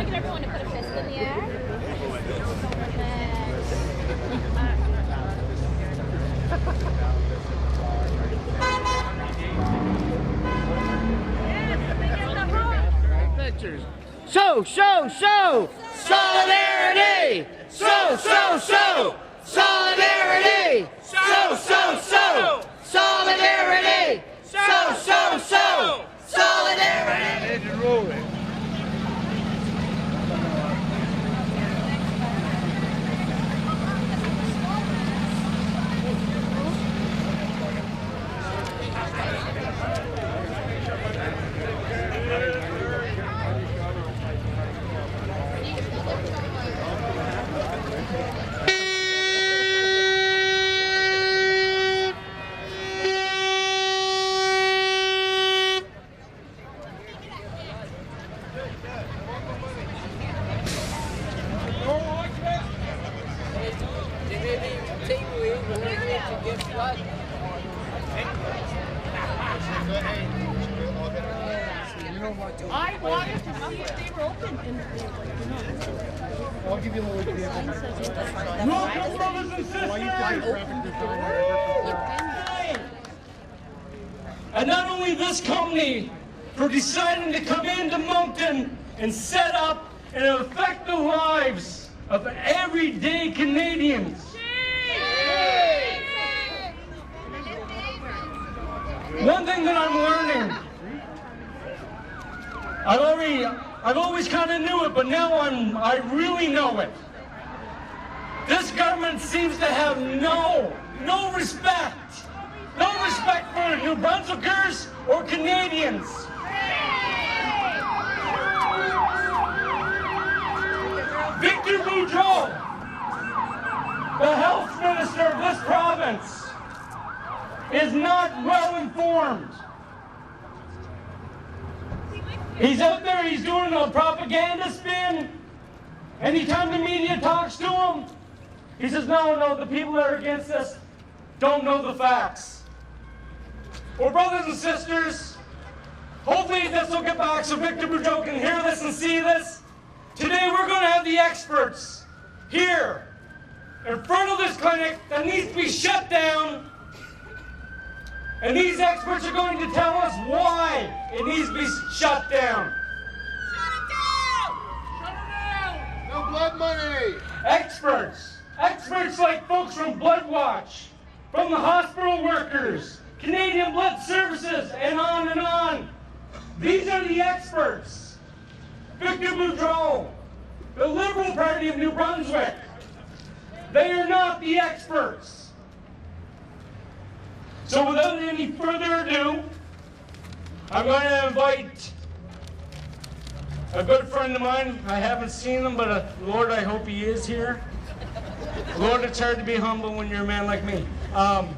get everyone to put a fist in the air. Show! Solidarity! Show! Solidarity! Show! Solidarity! Show! Solidarity! I wanted to see if they were open. I'll give you a little bit. Welcome, brothers and sisters! And not only this company for deciding to come into Moncton and set up and affect the lives of everyday Canadians. One thing that I'm learning, I've always kind of knew it, but now I really know it. This government seems to have no respect for New Brunswickers or Canadians. Victor Boudreau, the health minister of this province, is not well informed. He's out there, he's doing a propaganda spin. Anytime the media talks to him, he says, no, the people that are against us don't know the facts. Well, brothers and sisters, hopefully this will get back so Victor Boudreau can hear this and see this. Today we're going to have the experts here in front of this clinic that needs to be shut down. And these experts are going to tell us why it needs to be shut down. Shut it down! Shut her down! No blood money! Experts like folks from Blood Watch, from the hospital workers, Canadian Blood Services, and on and on. These are the experts. Victor Boudreau, the Liberal Party of New Brunswick. They are not the experts. So without any further ado, I'm going to invite a good friend of mine. I haven't seen him, but Lord, I hope he is here. Lord, it's hard to be humble when you're a man like me. I'm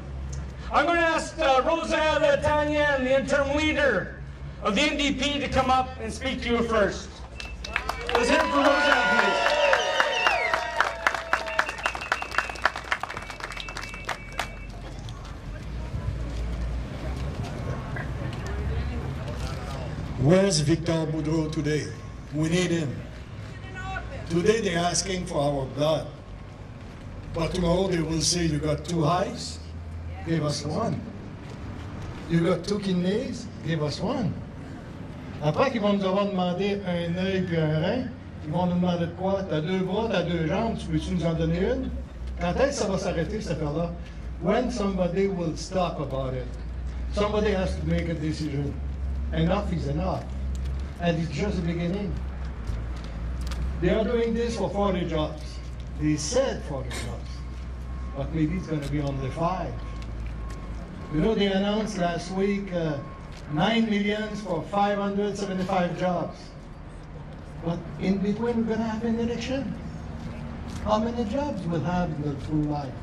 going to ask Rosa Tanya, the interim leader of the NDP, to come up and speak to you first. Let's hear it for Rosa, please. Where's Victor Boudreau today? We need him. Today they're asking for our blood. But tomorrow they will say, you got 2 eyes? Give us 1. You got 2 kidneys? Give us 1. Après qu'ils vont nous avoir demandé un œil puis un rein, ils vont nous demander de quoi? T'as 2 bras, t'as 2 jambes, tu peux-tu nous en donner une? Quand est-ce que ça va s'arrêter cette affaire-là? When somebody will stop about it. Somebody has to make a decision. Enough is enough. And it's just the beginning. They are doing this for 40 jobs. They said 40 jobs. But maybe it's going to be only 5. You know, they announced last week 9 million for 575 jobs. But in between, we're going to have an election. How many jobs we'll have in the full life?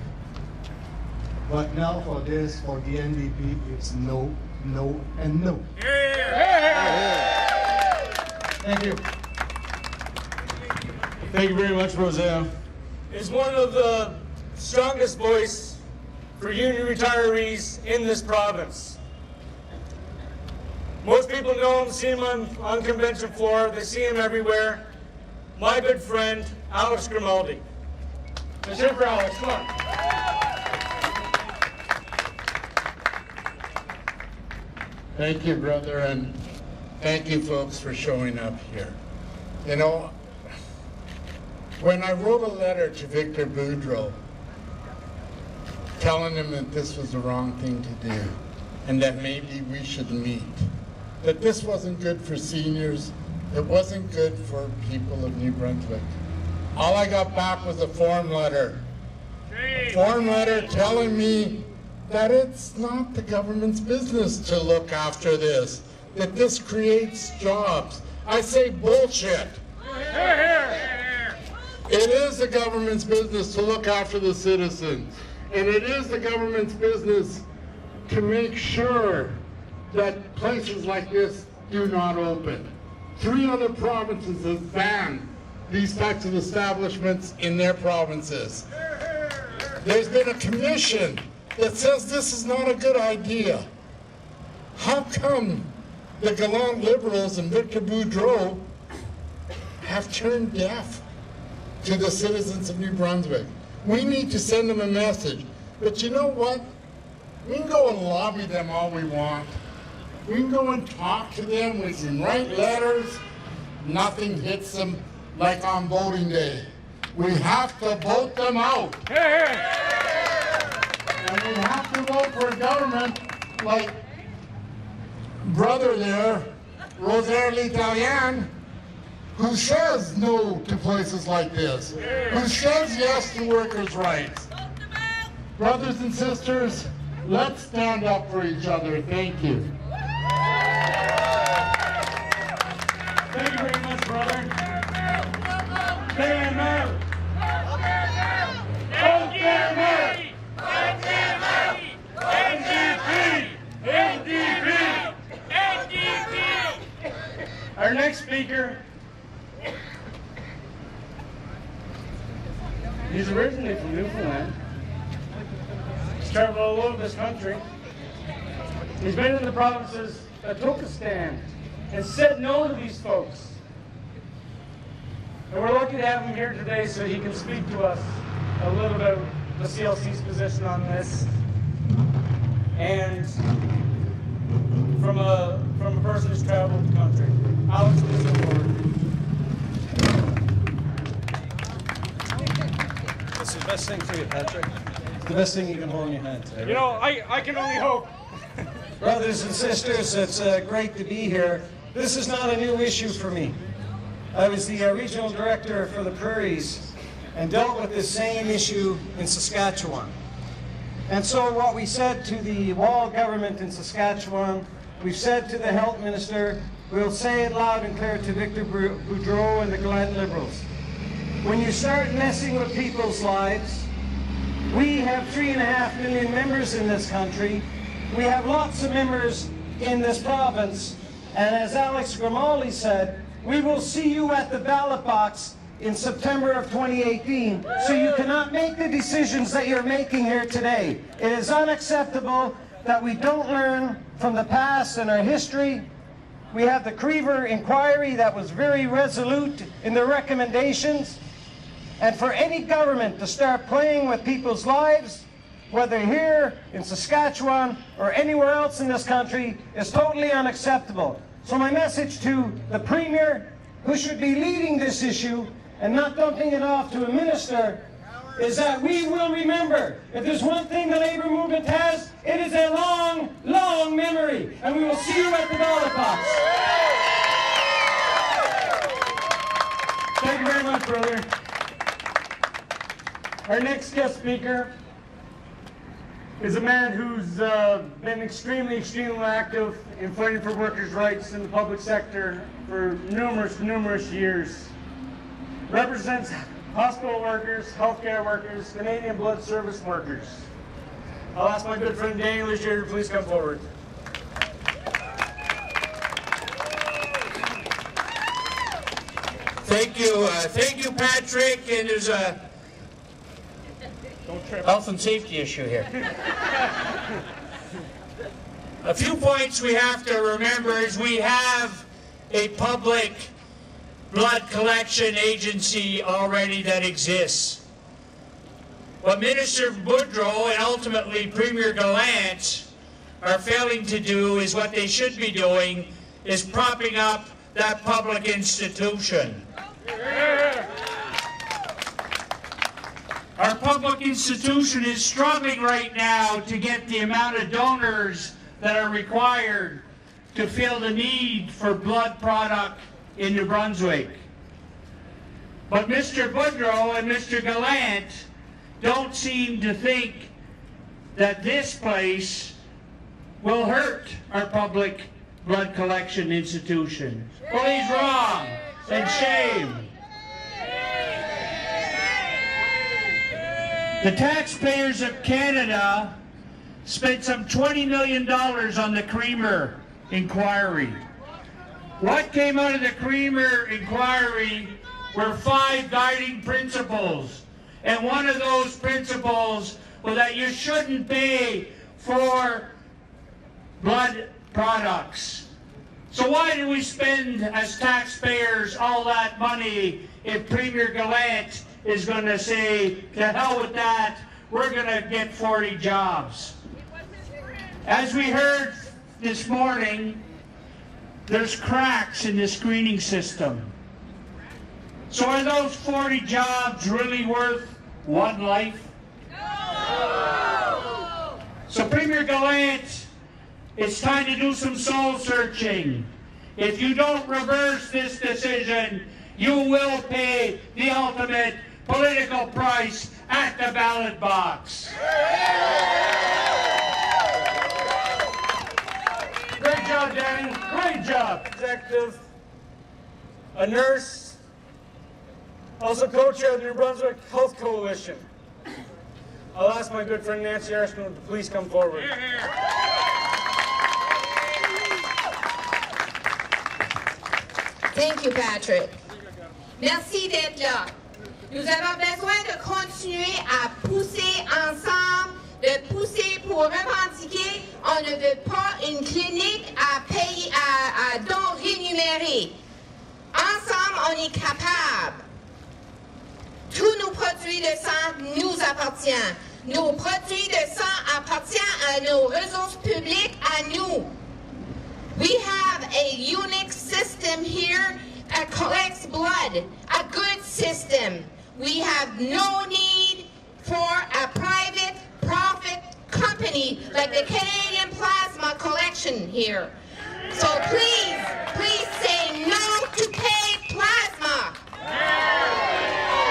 But now for this, for the NDP, it's no, no, and no. Thank you. Thank you very much, Roselle. Is one of the strongest voice for union retirees in this province. Most people know him, see him on convention floor, they see him everywhere. my good friend, Alex Grimaldi. Let's hear it for Alex, come on. Thank you, brother, and thank you, folks, for showing up here. You know, when I wrote a letter to Victor Boudreau telling him that this was the wrong thing to do and that maybe we should meet, that this wasn't good for seniors, it wasn't good for people of New Brunswick, all I got back was a form letter. Form letter telling me that it's not the government's business to look after this, that this creates jobs. I say bullshit. It is the government's business to look after the citizens, and it is the government's business to make sure that places like this do not open. 3 other provinces have banned these types of establishments in their provinces. There's been a commission that says this is not a good idea. How come the Gallant Liberals and Victor Boudreau have turned deaf to the citizens of New Brunswick? We need to send them a message. But you know what? We can go and lobby them all we want. We can go and talk to them. We can write letters. Nothing hits them like on voting day. We have to vote them out. And we have to vote for a government like brother there, Rosaire L'Italien, who says no to places like this, who says yes to workers' rights. Brothers and sisters, let's stand up for each other. Thank you. Thank you very much, brother. Stand up. Our next speaker, he's originally from Newfoundland. He's traveled all over this country. He's been in the provinces that took a stand and said no to these folks. And we're lucky to have him here today so he can speak to us a little about the CLC's position on this. And from a person who's traveled the country. Alex, please come forward. It's the best thing for you, Patrick. It's the best thing you can hold in your hand today. You know, I can only hope. Brothers and sisters, it's great to be here. This is not a new issue for me. I was the regional director for the Prairies and dealt with this same issue in Saskatchewan. And so what we said to the Wall government in Saskatchewan, we've said to the health minister, we'll say it loud and clear to Victor Boudreau and the Gallant Liberals. When you start messing with people's lives, we have 3.5 million members in this country. We have lots of members in this province. And as Alex Grimaldi said, we will see you at the ballot box in September of 2018. So you cannot make the decisions that you're making here today. It is unacceptable that we don't learn from the past and our history. We have the Creever inquiry that was very resolute in their recommendations. And for any government to start playing with people's lives, whether here in Saskatchewan or anywhere else in this country, is totally unacceptable. So my message to the Premier, who should be leading this issue and not dumping it off to a minister, is that we will remember, if there's one thing the Labour movement has, it is a long, long memory. And we will see you at the ballot box. Thank you very much, brother. Our next guest speaker is a man who's been extremely active in fighting for workers' rights in the public sector for numerous years. Represents hospital workers, healthcare workers, Canadian Blood Service workers. I'll ask my good friend Daniel Leger to please come forward. Thank you, Patrick. And there's a health and safety issue here. A few points we have to remember is we have a public blood collection agency already that exists. What Minister Boudreau and ultimately Premier Gallant are failing to do is what they should be doing, is propping up that public institution. Our public institution is struggling right now to get the amount of donors that are required to fill the need for blood product in New Brunswick. But Mr. Boudreau and Mr. Gallant don't seem to think that this place will hurt our public blood collection institution. Well, he's wrong, and shame. The taxpayers of Canada spent some $20 million on the Creamer inquiry. What came out of the Creamer inquiry were 5 guiding principles. And one of those principles was that you shouldn't pay for blood products. So why do we spend as taxpayers all that money if Premier Gallant is going to say, to hell with that, we're going to get 40 jobs? As we heard this morning, there's cracks in the screening system. So are those 40 jobs really worth one life? No! So Premier Gallant, it's time to do some soul searching. If you don't reverse this decision, you will pay the ultimate political price at the ballot box. Great job, Danny. Great job. Executive, a nurse, also co-chair of the New Brunswick Health Coalition. I'll ask my good friend Nancy Arsenault to please come forward. Thank you, Patrick. Merci d'être là. Nous avons besoin de continuer à pousser ensemble, de pousser pour revendiquer. On ne veut pas une clinique à payer, à dons rémunérés. Ensemble, on est capable. Tous nos produits de sang nous appartiennent. Nos produits de sang appartiennent à nos ressources publiques, à nous. We have a unique system here that collects blood, a good system. We have no need for a private profit company like the Canadian Plasma Collection here. So please, please say no to paid plasma.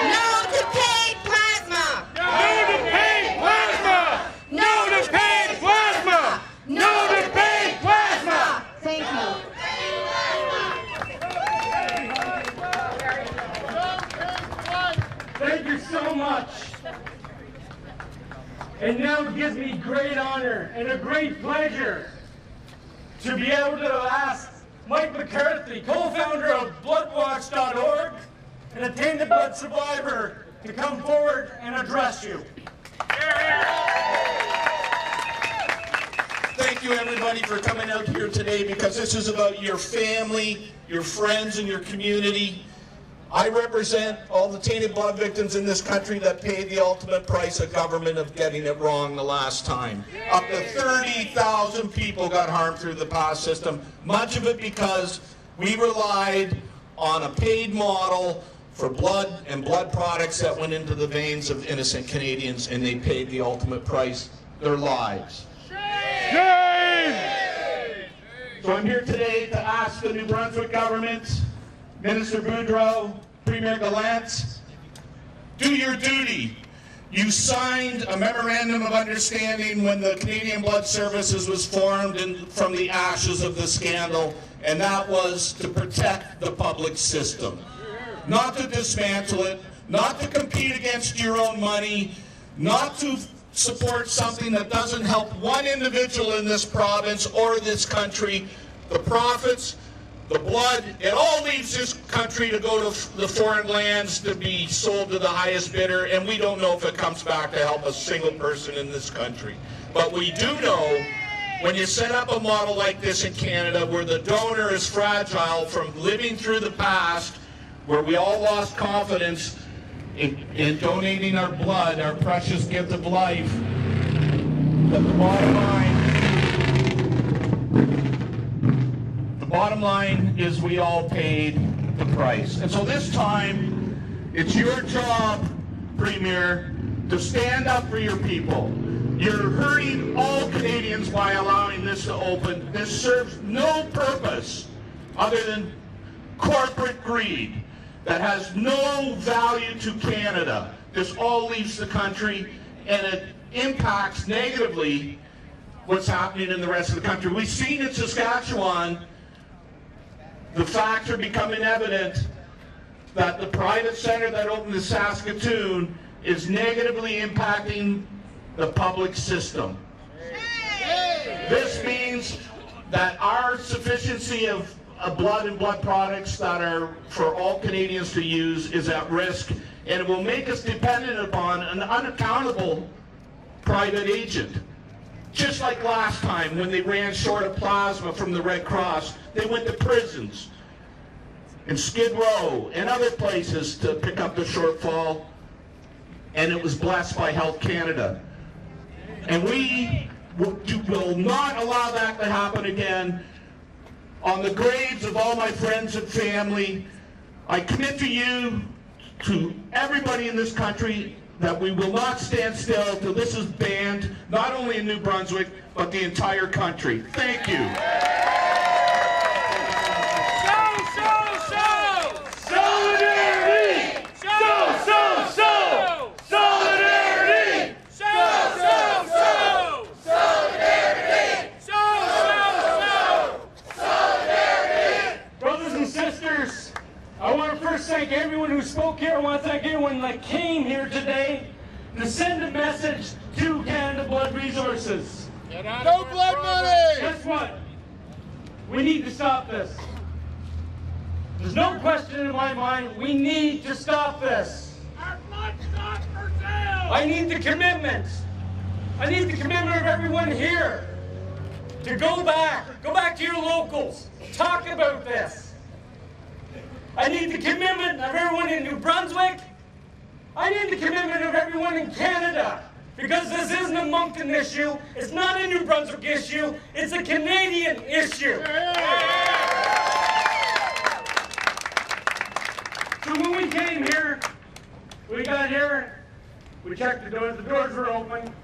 No to paid plasma. No to paid plasma! No to paid plasma! No to paid plasma! Thank you. Thank you so much. And now it gives me great honor and a great pleasure to be able to ask Mike McCarthy, co-founder of bloodwatch.org and a tainted blood survivor, to come forward and address you. Thank you, everybody, for coming out here today, because this is about your family, your friends, and your community. I represent all the tainted blood victims in this country that paid the ultimate price of government of getting it wrong the last time. Up to 30,000 people got harmed through the past system, much of it because we relied on a paid model for blood and blood products that went into the veins of innocent Canadians, and they paid the ultimate price, their lives. So I'm here today to ask the New Brunswick government, Minister Boudreau, Premier Gallant, do your duty. You signed a memorandum of understanding when the Canadian Blood Services was formed from the ashes of the scandal, and that was to protect the public system. Not to dismantle it, not to compete against your own money, not to support something that doesn't help one individual in this province or this country. The profits, the blood, it all leaves this country to go to the foreign lands to be sold to the highest bidder, and we don't know if it comes back to help a single person in this country. But we do know when you set up a model like this in Canada, where the donor is fragile from living through the past, where we all lost confidence in donating our blood, our precious gift of life, but the bottom line is we all paid the price. And so this time, it's your job, Premier, to stand up for your people. You're hurting all Canadians by allowing this to open. This serves no purpose other than corporate greed that has no value to Canada. This all leaves the country, and it impacts negatively what's happening in the rest of the country. We've seen in Saskatchewan, the facts are becoming evident that the private center that opened in Saskatoon is negatively impacting the public system. This means that our sufficiency of blood and blood products that are for all Canadians to use is at risk, and it will make us dependent upon an unaccountable private agent. Just like last time when they ran short of plasma from the Red Cross, they went to prisons in Skid Row and other places to pick up the shortfall, and it was blessed by Health Canada. And we will not allow that to happen again. On the graves of all my friends and family, I commit to you, to everybody in this country, that we will not stand still till this is banned, not only in New Brunswick, but the entire country. Thank you. Solidarity! Solidarity! Solidarity! Brothers and sisters, I want to first thank everyone who spoke here. I want to thank everyone that came here today to send a message to Canada Blood Resources. No blood money! Guess what? We need to stop this. There's no question in my mind, we need to stop this. Our blood's not for sale! I need the commitment. I need the commitment of everyone here to go back to your locals, talk about this. I need the commitment of everyone in New Brunswick. I need the commitment of everyone in Canada, because this isn't a Moncton issue. It's not a New Brunswick issue. It's a Canadian issue. So when we came here, we got here, we checked the doors were open.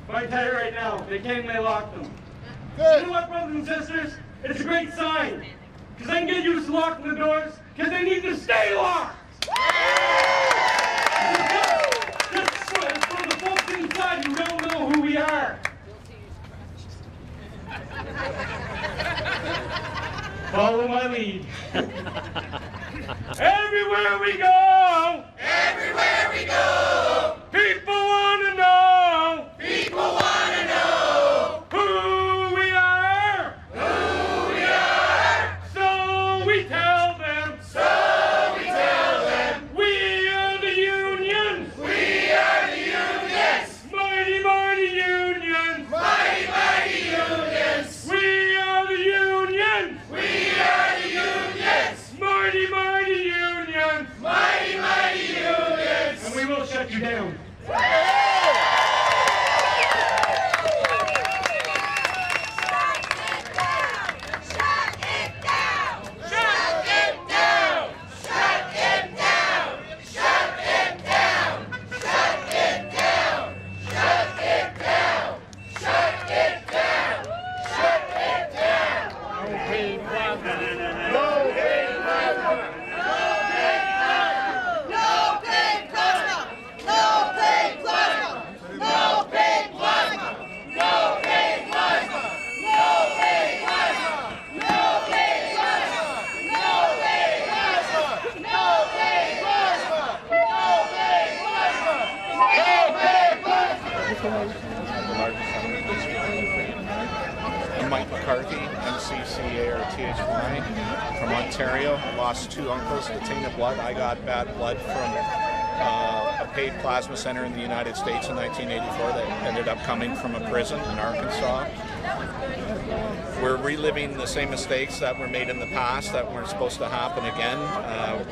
But I tell you right now, they came and they locked them. You know what, brothers and sisters? It's a great sign. Because I can get used to locking the doors, because they need to stay locked. Just for the folks inside who don't know who we are. Follow my lead. Everywhere we go, people want to know, who we are, so we tell them, we are the unions, mighty, mighty unions, we are the unions, mighty, mighty unions, and we will shut you down. I'm Mike McCarthy, MCCARTHY, from Ontario. I lost two uncles to tainted blood. I got bad blood from a paid plasma center in the United States in 1984 that ended up coming from a prison in Arkansas. we're reliving the same mistakes that were made in the past that weren't supposed to happen again.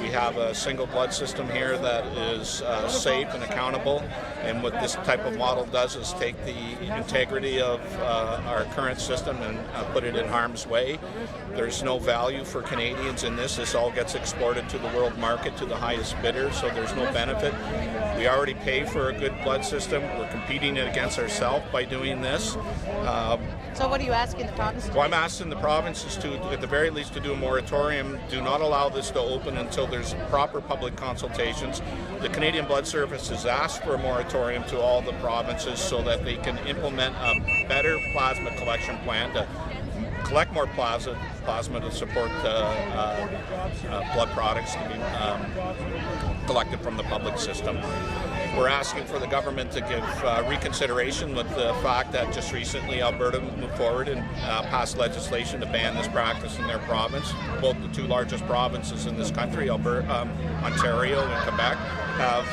We have a single blood system here that is safe and accountable, and what this type of model does is take the integrity of our current system and put it in harm's way. There's no value for Canadians in this. This all gets exported to the world market to the highest bidder, so there's no benefit. We already pay for a good blood system. We're competing against ourselves by doing this. So what are you asking the province to do? Well, I'm asking the provinces to, at the very least, to do a moratorium. Do not allow this to open until there's proper public consultations. The Canadian Blood Service has asked for a moratorium to all the provinces so that they can implement a better plasma collection plan to collect more plasma to support blood products to be collected from the public system. We're asking for the government to give reconsideration with the fact that just recently Alberta moved forward and passed legislation to ban this practice in their province. Both the two largest provinces in this country, Ontario and Quebec, have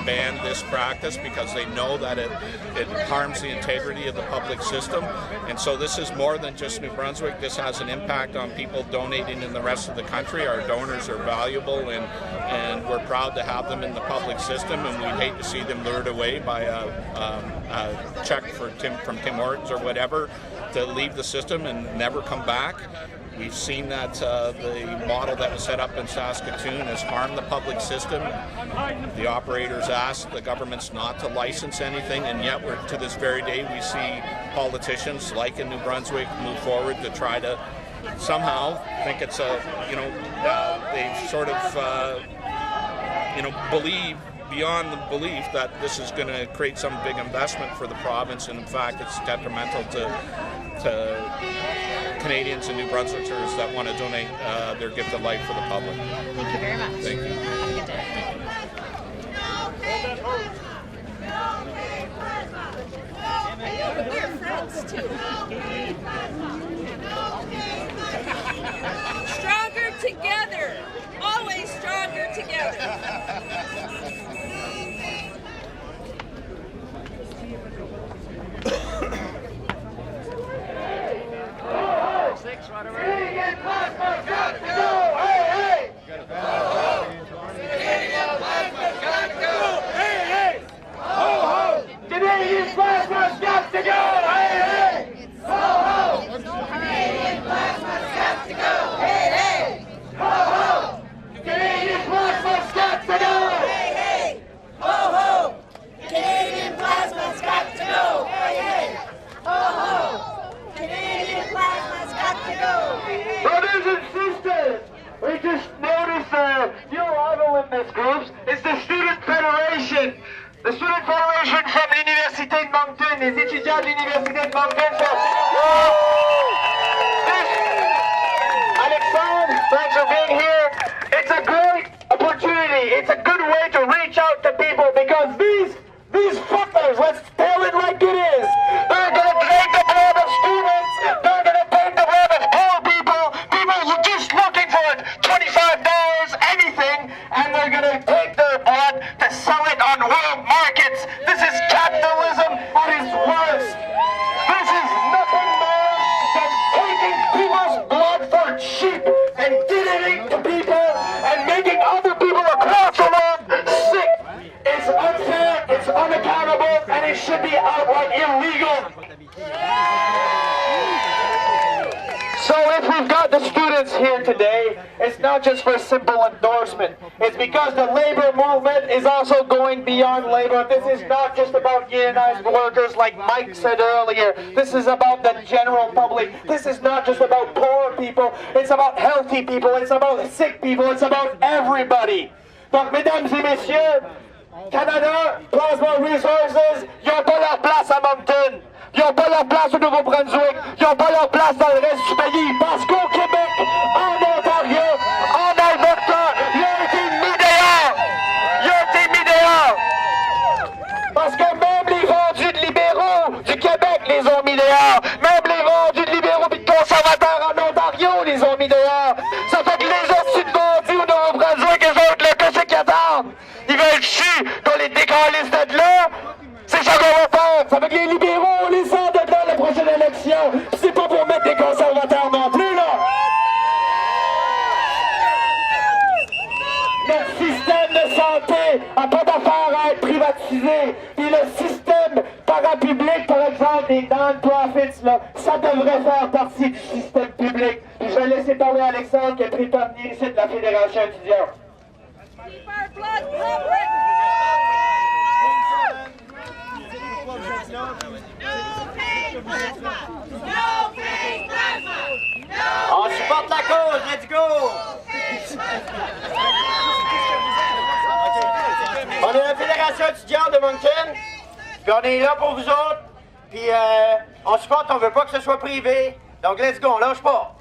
banned this practice because they know that it harms the integrity of the public system. And so this is more than just New Brunswick. This has an impact on people donating in the rest of the country. Our donors are valuable, and we're proud to have them in the public system, and we'd hate to see them lured away by a check from Tim Hortons or whatever to leave the system and never come back. We've seen that the model that was set up in Saskatoon has harmed the public system. The operators asked the governments not to license anything, and yet to this very day we see politicians like in New Brunswick move forward to try to somehow think it's they sort of believe beyond the belief that this is going to create some big investment for the province, and in fact it's detrimental to Canadians and New Brunswickers that want to donate their gift of life for the public. Thank you very much. Thank you. Have a good day. We're friends too. Stronger together. Always stronger together. Canadian plasma's got to go! Hey, hey! Canadian plasma's got to go! Hey, hey! Ho, ho! Canadian plasma's got to go! Hey, hey! Ho, ho! Canadian plasma's got to go! Hey, hey! Ho, ho! Canadian plasma's got to go! Hey, hey! Ho, ho! Canadian plasma's got to go! Hey, hey! Ho, ho! Canadian plasma's got to go! Brothers and sisters, we just noticed a new rival in this group. It's the Student Federation. The Student Federation from l'Université de Moncton, les étudiants de l'Université de Moncton. Alexandre, thanks for being here. It's a great opportunity. It's a good way to reach out to people because these fuckers, let's tell it like it is. They're gonna drink the blood of students. They're gonna paint the blood of poor people. People who are just looking for $25, anything, and they're gonna take their blood to sell it on world markets. This is capitalism at its worst. This is nothing more than taking people's blood for cheap and giving it to people and making other people across the world sick. It's unfair, it's unaccountable, and it should be outright illegal. So if we've got the students here today, it's not just for simple endorsement. It's because the labor movement is also going beyond labor. This is not just about unionized workers like Mike said earlier. This is about the general public. This is not just about poor people. It's about healthy people. It's about sick people. It's about everybody. Donc, mesdames et messieurs, Canada, Plasma Resources, ils n'ont pas leur place à Moncton. Ils n'ont pas leur place au Nouveau-Brunswick. Ils n'ont pas leur place dans le reste du pays. Parce qu'au Québec, en Ontario, en Alberta, ils ont été mis dehors. Ils ont été mis dehors. Parce que même les vendus de libéraux du Québec les ont mis dehors. Même les vendus de libéraux et de conservateurs en Ontario les ont mis dehors. Ça fait que les hosties de vendus au Nouveau-Brunswick, les autres, là, qu'est-ce qu'ils attendent? Ils veulent chier qu'on les décalisse de là. C'est ça qu'on va faire. Ça fait que les libéraux, on les sort de là la prochaine élection. C'est pas pour mettre des conservateurs. Notre système de santé n'a pas d'affaire à être privatisé. Puis le système parapublic, par exemple, les non-profits, là, ça devrait faire partie du système public. Puis je vais laisser parler Alexandre qui est prétendue ici de la Fédération étudiante. Keep our blood public. On supporte la cause, let's go! On est la Fédération étudiante de Moncton, puis on est là pour vous autres, puis on supporte, on veut pas que ce soit privé, donc let's go, on lâche pas!